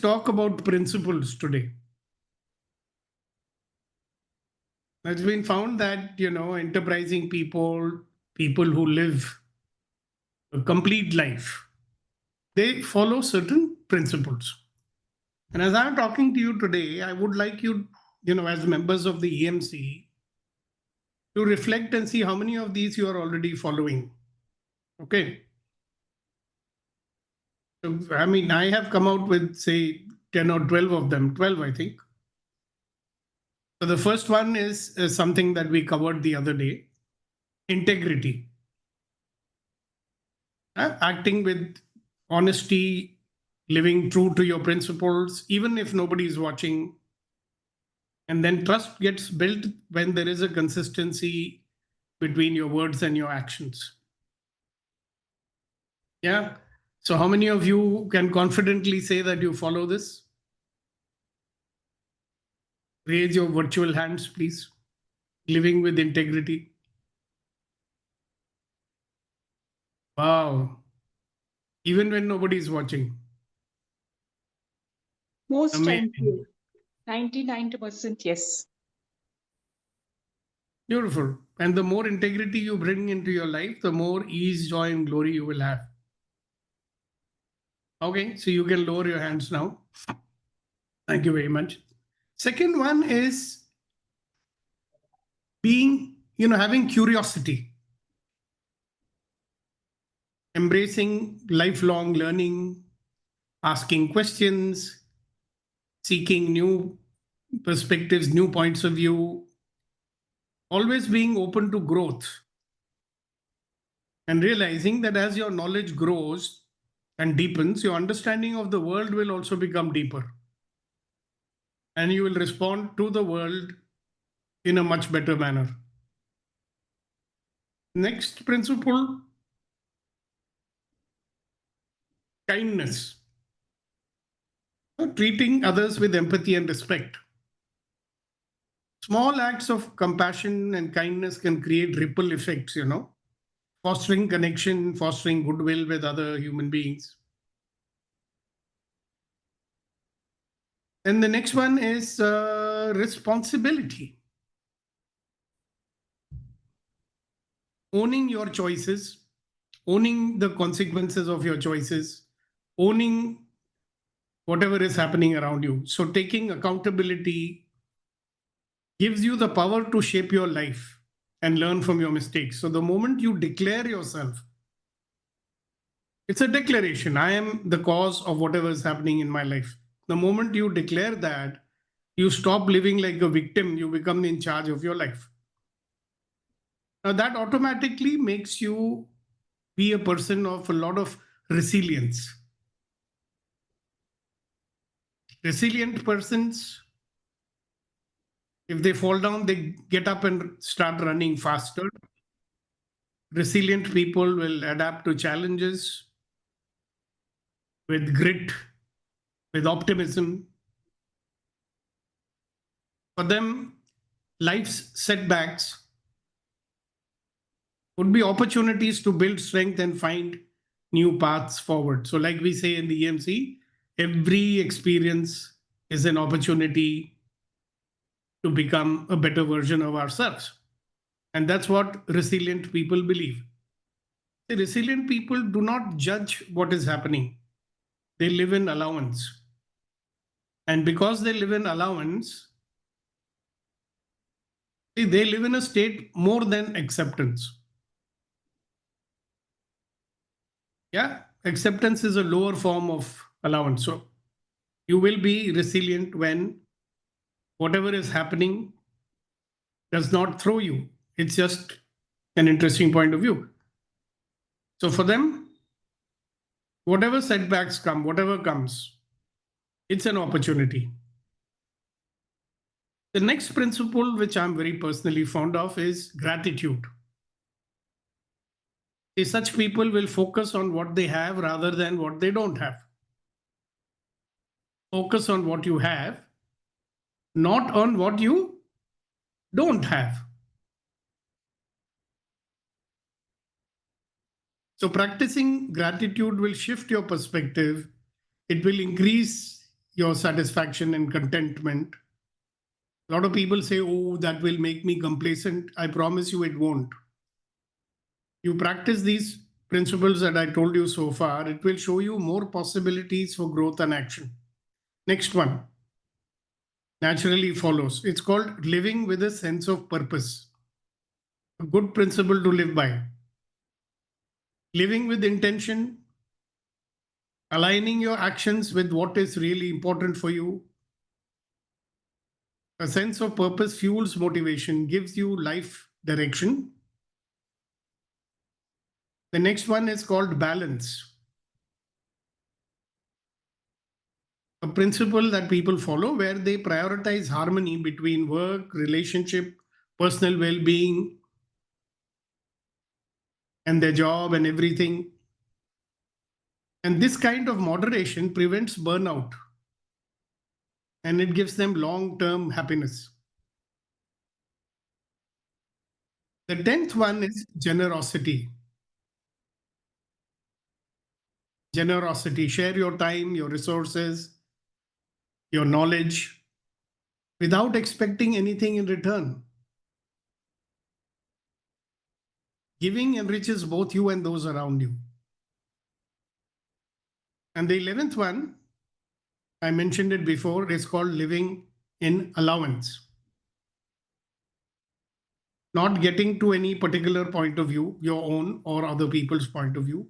talk about principles today. It's been found that, enterprising people, people who live a complete life, they follow certain principles. And as I'm talking to you today, I would like you, as members of the EMC, to reflect and see how many of these you are already following. Okay. So, I have come out with, say, 10 or 12 of them, 12, I think. So the first one is something that we covered the other day: integrity. Acting with honesty, living true to your principles, even if nobody is watching. And then trust gets built when there is a consistency between your words and your actions. Yeah. So, how many of you can confidently say that you follow this? Raise your virtual hands, please. Living with integrity. Wow. Even when nobody is watching. Most time, Amazing. 90% yes. Beautiful. And the more integrity you bring into your life, the more ease, joy, and glory you will have. Okay, so you can lower your hands now. Thank you very much. Second one is being, having curiosity, embracing lifelong learning, asking questions, seeking new perspectives, new points of view, always being open to growth, and realizing that as your knowledge grows and deepens, your understanding of the world will also become deeper. And you will respond to the world in a much better manner. Next principle: kindness. Treating others with empathy and respect. Small acts of compassion and kindness can create ripple effects, fostering connection, fostering goodwill with other human beings. And the next one is responsibility. Owning your choices, owning the consequences of your choices, owning whatever is happening around you. So, taking accountability gives you the power to shape your life and learn from your mistakes. So, the moment you declare yourself, it's a declaration: I am the cause of whatever is happening in my life. The moment you declare that, you stop living like a victim, you become in charge of your life. Now, that automatically makes you be a person of a lot of resilience. Resilient persons, if they fall down, they get up and start running faster. Resilient people will adapt to challenges with grit, with optimism. For them, life's setbacks would be opportunities to build strength and find new paths forward. So, like we say in the EMC, every experience is an opportunity to become a better version of ourselves. And that's what resilient people believe. The resilient people do not judge what is happening, they live in allowance. And because they live in allowance, they live in a state more than acceptance. Yeah, acceptance is a lower form of allowance. So you will be resilient when whatever is happening does not throw you. It's just an interesting point of view. So for them, whatever setbacks come, whatever comes, it's an opportunity. The next principle, which I'm very personally fond of, is gratitude. Such people will focus on what they have rather than what they don't have. Focus on what you have, not on what you don't have. So, practicing gratitude will shift your perspective. It will increase your satisfaction and contentment. A lot of people say, oh, that will make me complacent. I promise you it won't. You practice these principles that I told you so far, it will show you more possibilities for growth and action. Next one naturally follows. It's called living with a sense of purpose. A good principle to live by. Living with intention, aligning your actions with what is really important for you. A sense of purpose fuels motivation, gives you life direction. The next one is called balance. A principle that people follow where they prioritize harmony between work, relationship, personal well being, and their job and everything. And this kind of moderation prevents burnout and it gives them long term happiness. The 10th one is generosity. Generosity. Share your time, your resources, your knowledge without expecting anything in return. Giving enriches both you and those around you. And the 11th one, I mentioned it before, is called living in allowance. Not getting to any particular point of view, your own or other people's point of view.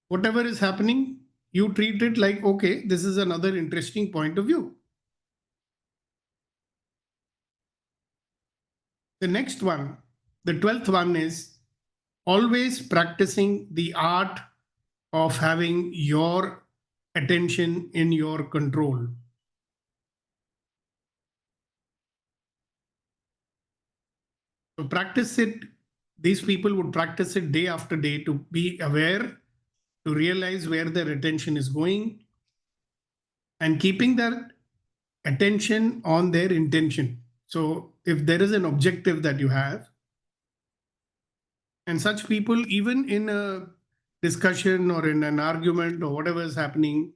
Whatever is happening, you treat it like, okay, this is another interesting point of view. The next one, the 12th one is always practicing the art of having your attention in your control. So practice it. These people would practice it day after day to be aware, to realize where their attention is going, and keeping their attention on their intention. So if there is an objective that you have, and such people, even in a discussion or in an argument or whatever is happening,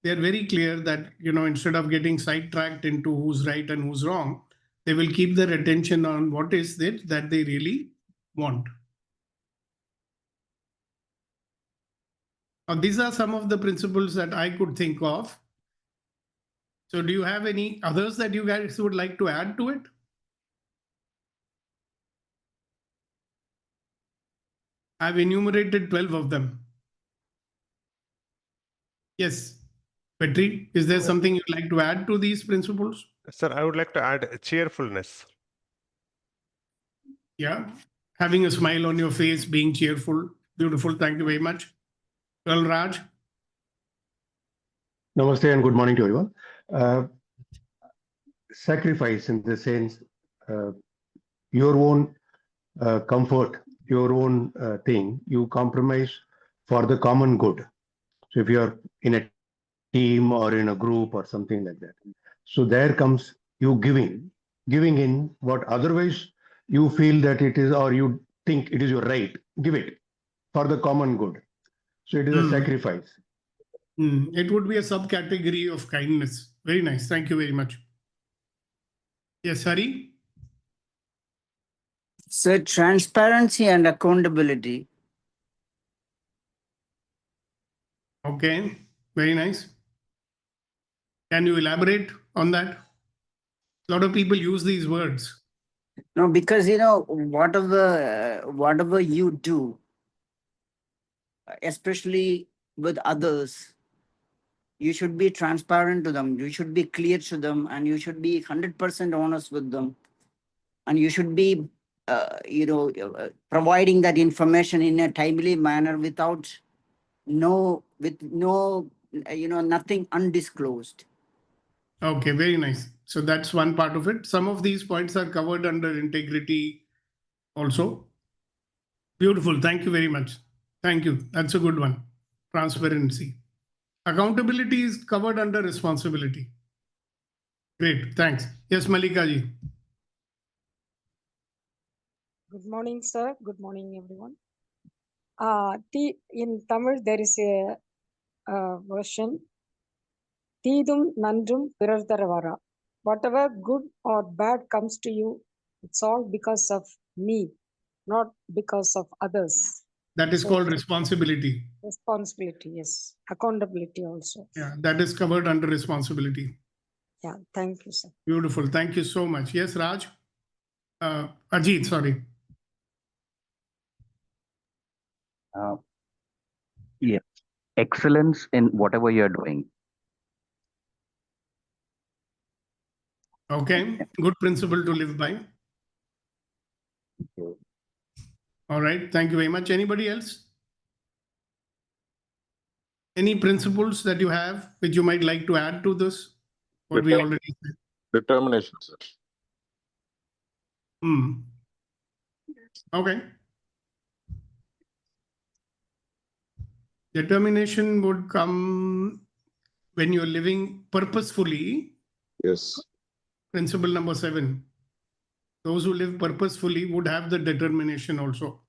they're very clear that, instead of getting sidetracked into who's right and who's wrong, they will keep their attention on what is it that they really want. Now, these are some of the principles that I could think of. So do you have any others that you guys would like to add to it? I've enumerated 12 of them. Yes. Petri, is there something you'd like to add to these principles? Sir, I would like to add cheerfulness. Yeah. Having a smile on your face, being cheerful. Beautiful. Thank you very much. Well, Raj. Namaste and good morning to everyone. Sacrifice in the sense, your own comfort, your own thing, you compromise for the common good. So if you're in a team or in a group or something like that, so there comes you giving in what otherwise you feel that it is, or you think it is your right, give it for the common good. So it is a sacrifice. It would be a subcategory of kindness. Very nice. Thank you very much. Yes, Hari? So transparency and accountability. Okay. Very nice. Can you elaborate on that? A lot of people use these words. No, because whatever you do, especially with others, you should be transparent to them. You should be clear to them, and you should be 100% honest with them. And you should be, providing that information in a timely manner with nothing undisclosed. Okay, very nice. So that's one part of it. Some of these points are covered under integrity also. Beautiful. Thank you very much. Thank you. That's a good one. Transparency. Accountability is covered under responsibility. Great. Thanks. Yes, Malika ji. Good morning, sir. Good morning, everyone. In Tamil, there is a version. Teedum nandrum pirartharavara. Whatever good or bad comes to you, it's all because of me, not because of others. That is So called responsibility. responsibility, yes. Accountability also. Yeah, that is covered under responsibility. Yeah, thank you, sir. Beautiful. Thank you so much. Yes, Raj. Ajit, sorry. Yeah, excellence in whatever you're doing. Okay, good principle to live by. All right, thank you very much. Anybody else? Any principles that you have which you might like to add to this? What we already said. Determination, sir. Okay. Determination would come when you're living purposefully. Yes. Principle number 7. Those who live purposefully would have the determination also.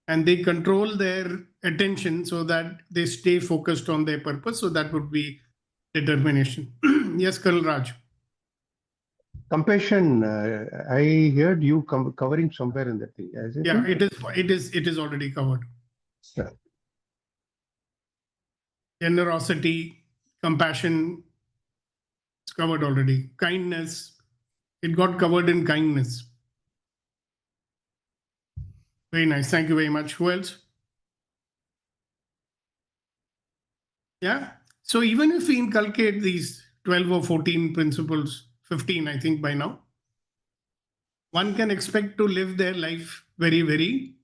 And they control their attention so that they stay focused on their purpose. So that would be determination. Yes, Colonel Raj. Compassion, I heard you covering somewhere in that thing. Yeah, it is already covered. Yeah. Generosity, compassion, it's covered already. Kindness, it got covered in kindness. Very nice. Thank you very much. Who else? Yeah. So even if we inculcate these 12 or 14 principles, 15, I think by now, one can expect to live their life very, very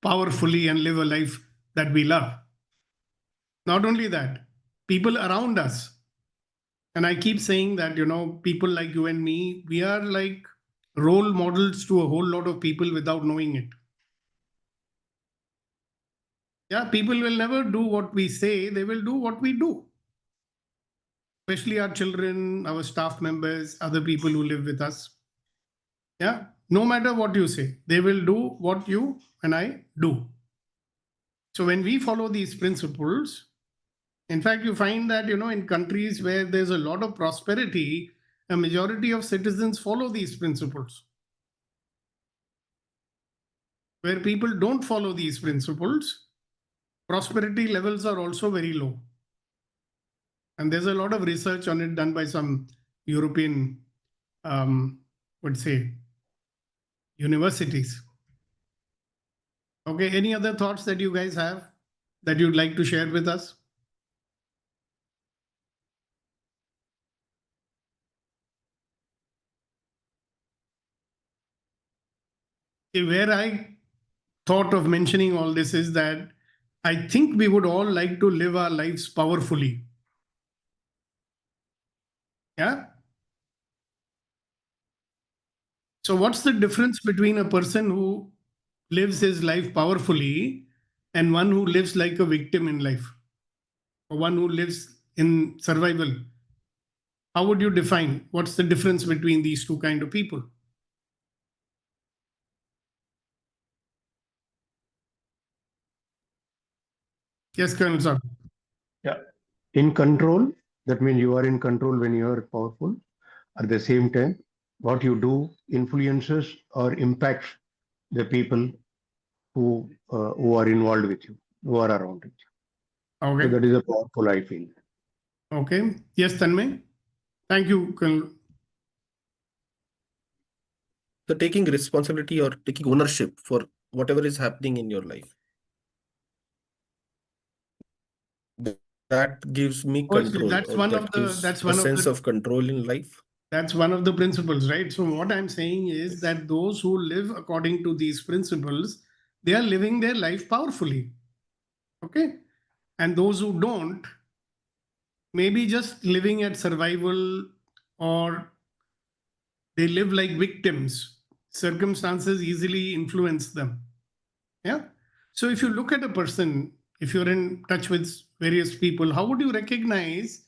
powerfully and live a life that we love. Not only that, people around us, and I keep saying that, people like you and me, we are like role models to a whole lot of people without knowing it. Yeah, people will never do what we say, they will do what we do. Especially our children, our staff members, other people who live with us. Yeah, no matter what you say, they will do what you and I do. So when we follow these principles, in fact, you find that, in countries where there's a lot of prosperity, a majority of citizens follow these principles. Where people don't follow these principles, prosperity levels are also very low. And there's a lot of research on it done by some European, universities. Okay, any other thoughts that you guys have that you'd like to share with us? Where I thought of mentioning all this is that I think we would all like to live our lives powerfully. Yeah. So what's the difference between a person who lives his life powerfully and one who lives like a victim in life, or one who lives in survival? How would you define what's the difference between these two kind of people? Yes, Colonel sir. Yeah. In control, that means you are in control when you are powerful. At the same time, what you do influences or impacts the people who are involved with you, who are around you. Okay. So that is a powerful, I feel. Okay. Yes, Tanmay. Thank you, Colonel. So taking responsibility or taking ownership for whatever is happening in your life. That gives me control. That's or one that of the gives that's a one of sense the of control in life. that's one of the principles, right? So what I'm saying is that those who live according to these principles, they are living their life powerfully. Okay. And those who don't, maybe just living at survival, or they live like victims. Circumstances easily influence them. Yeah. So if you look at a person, if you're in touch with various people, how would you recognize,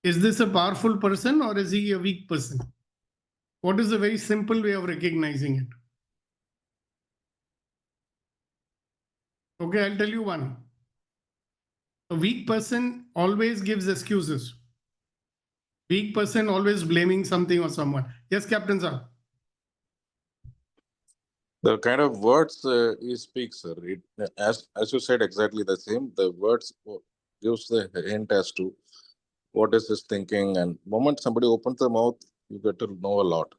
is this a powerful person or is he a weak person? What is a very simple way of recognizing it? Okay, I'll tell you one. A weak person always gives excuses. Weak person always blaming something or someone. Yes, Captain sir. The kind of words he speaks, sir, as you said, exactly the same. The words gives the hint as to what is his thinking, and moment somebody opens the mouth, you get to know a lot.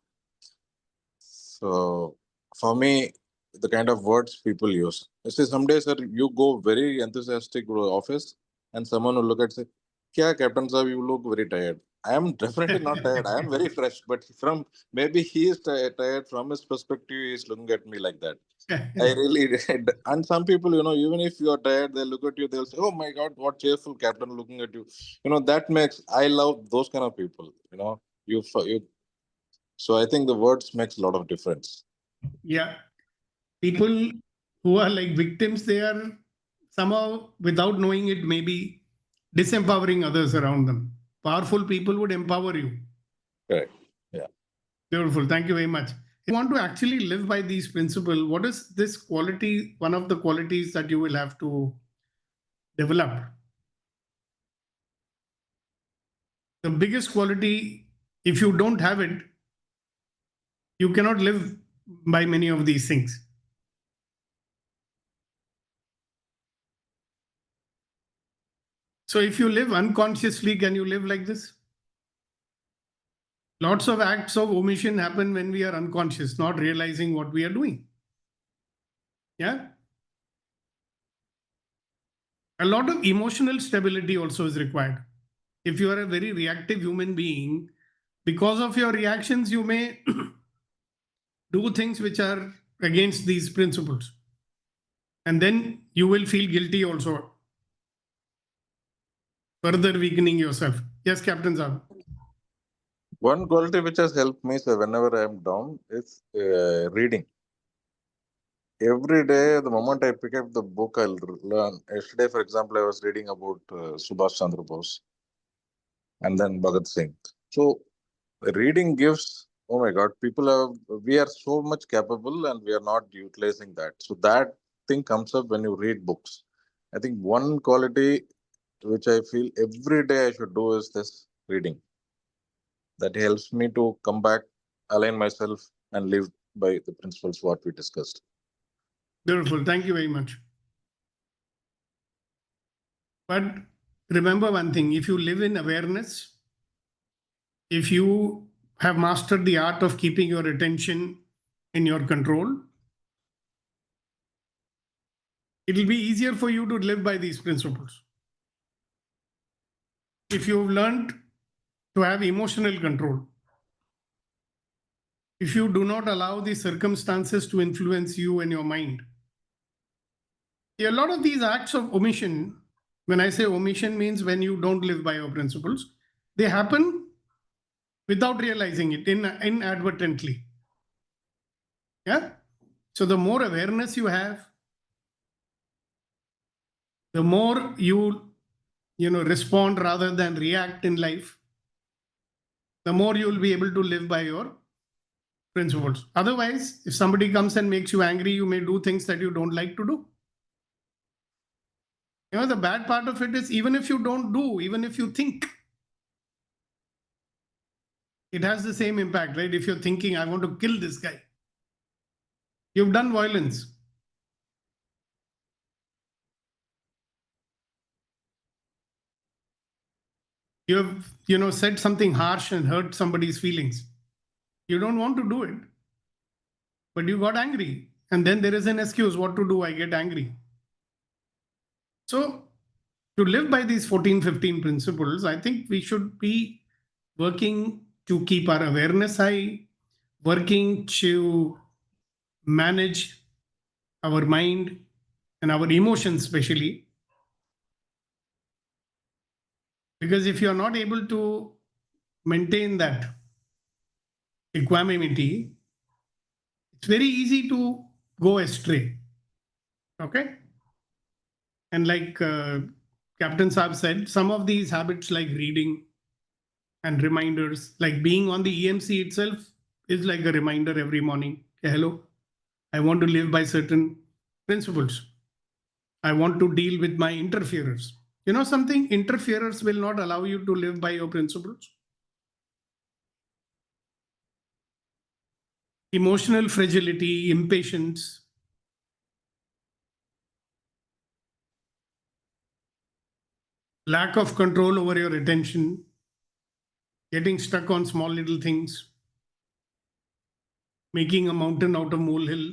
So for me, the kind of words people use. You see, some days, sir, you go very enthusiastic to the office, and someone will look at say, "Kya, Captain sir, you look very tired." I am definitely not tired. I am very fresh, but from maybe he is tired from his perspective. He is looking at me like that. I really did. And some people, even if you are tired, they look at you, they'll say, "Oh my God, what cheerful captain looking at you." That makes, I love those kind of people, you. So I think the words makes a lot of difference. Yeah. People who are like victims, they are somehow, without knowing it, maybe disempowering others around them. Powerful people would empower you. Correct. Yeah. Beautiful. Thank you very much. If you want to actually live by these principles, what is this quality, one of the qualities that you will have to develop? The biggest quality, if you don't have it, you cannot live by many of these things. So if you live unconsciously, can you live like this? Lots of acts of omission happen when we are unconscious, not realizing what we are doing. Yeah. A lot of emotional stability also is required. If you are a very reactive human being, because of your reactions, you may do things which are against these principles. And then you will feel guilty also, further weakening yourself. Yes, Captain Saab. One quality which has helped me, sir, whenever I am down is reading. Every day, the moment I pick up the book, I'll learn. Yesterday, for example, I was reading about Subhash Chandra Bose and then Bhagat Singh. So reading gives, oh my God, we are so much capable and we are not utilizing that. So that thing comes up when you read books. I think one quality which I feel every day I should do is this reading. That helps me to come back, align myself, and live by the principles what we discussed. Beautiful. Thank you very much. But remember one thing, if you live in awareness, if you have mastered the art of keeping your attention in your control, it will be easier for you to live by these principles. If you've learned to have emotional control, if you do not allow the circumstances to influence you and your mind, a lot of these acts of omission, when I say omission means when you don't live by your principles, they happen without realizing it, inadvertently. Yeah. So the more awareness you have, the more you respond rather than react in life, the more you will be able to live by your principles. Otherwise, if somebody comes and makes you angry, you may do things that you don't like to do. The bad part of it is, even if you don't do, even if you think, it has the same impact, right? If you're thinking, I want to kill this guy, you've done violence. You have, said something harsh and hurt somebody's feelings. You don't want to do it, but you got angry. And then there is an excuse, what to do? I get angry. So to live by these 14, 15 principles, I think we should be working to keep our awareness high, working to manage our mind and our emotions, especially. Because if you're not able to maintain that equanimity, it's very easy to go astray. Okay? And like Captain Saab said, some of these habits like reading and reminders, like being on the EMC itself is like a reminder every morning. Hey, hello, I want to live by certain principles. I want to deal with my interferers. You know something? Interferers will not allow you to live by your principles. Emotional fragility, impatience, lack of control over your attention, getting stuck on small little things, making a mountain out of molehill,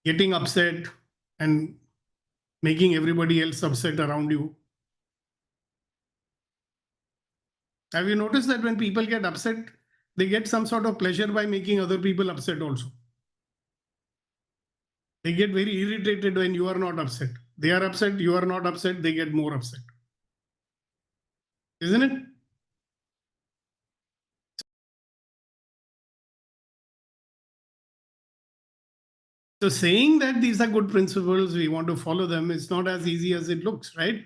getting upset and making everybody else upset around you. Have you noticed that when people get upset, they get some sort of pleasure by making other people upset also? They get very irritated when you are not upset. They are upset, you are not upset, they get more upset. Isn't it? So saying that these are good principles, we want to follow them, is not as easy as it looks, right?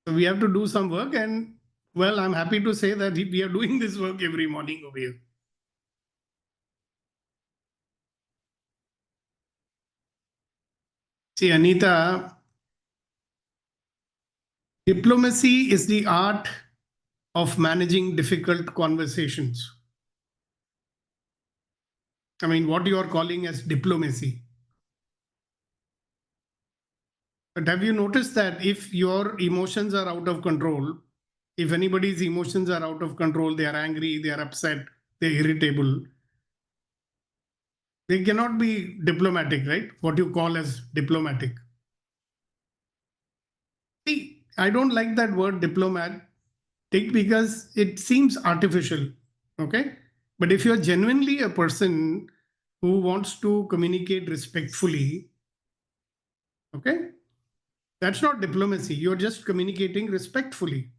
So we have to do some work, and well, I'm happy to say that we are doing this work every morning over here. See, Anita, diplomacy is the art of managing difficult conversations. I mean, what you are calling as diplomacy. But have you noticed that if your emotions are out of control, if anybody's emotions are out of control, they are angry, they are upset, they're irritable, they cannot be diplomatic, right? What you call as diplomatic. See, I don't like that word diplomatic because it seems artificial, okay? But if you're genuinely a person who wants to communicate respectfully, okay, that's not diplomacy. You're just communicating respectfully.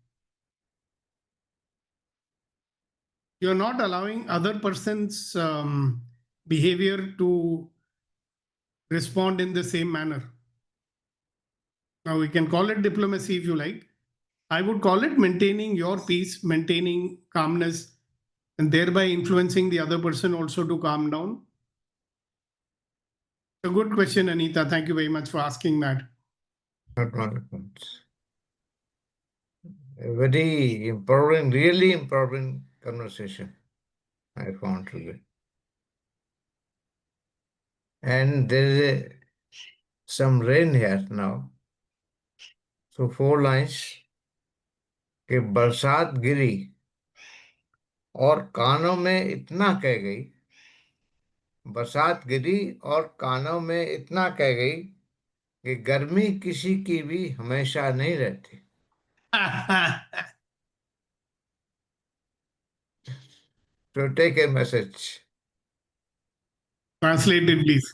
You're not allowing other person's behavior to respond in the same manner. Now, we can call it diplomacy if you like. I would call it maintaining your peace, maintaining calmness, and thereby influencing the other person also to calm down. A good question, Anita. Thank you very much for asking that. A very important, really important conversation I found today. And there is some rain here now. So 4 lines. कि बरसात गिरी और कानों में इतना कह गई, बरसात गिरी और कानों में इतना कह गई कि गर्मी किसी की भी हमेशा नहीं रहती. So take a message. Translate it, please.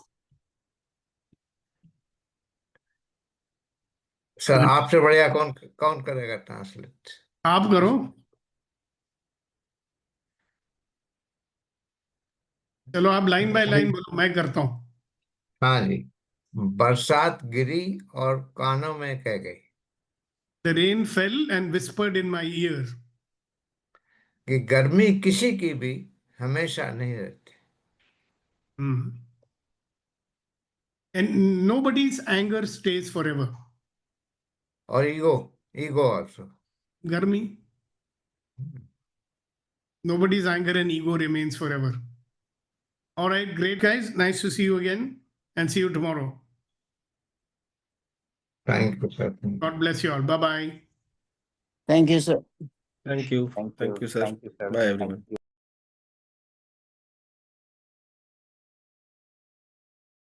Sir आपसे बढ़िया कौन करेगा ट्रांसलेट? आप करो. चलो आप लाइन बाय लाइन बोलो, मैं करता हूं. हाँ जी. बरसात गिरी और कानों में कह गई. The rain fell and whispered in my ear. कि गर्मी किसी की भी हमेशा नहीं रहती. And nobody's anger stays forever. और ego also. Garmi. Nobody's anger and ego remains forever. All right, great guys. Nice to see you again and see you tomorrow. Thank you, sir. God bless you all. Bye-bye. Thank you, sir. Thank you. Thank Thank you. you, sir. Thank you, sir. Bye, everyone.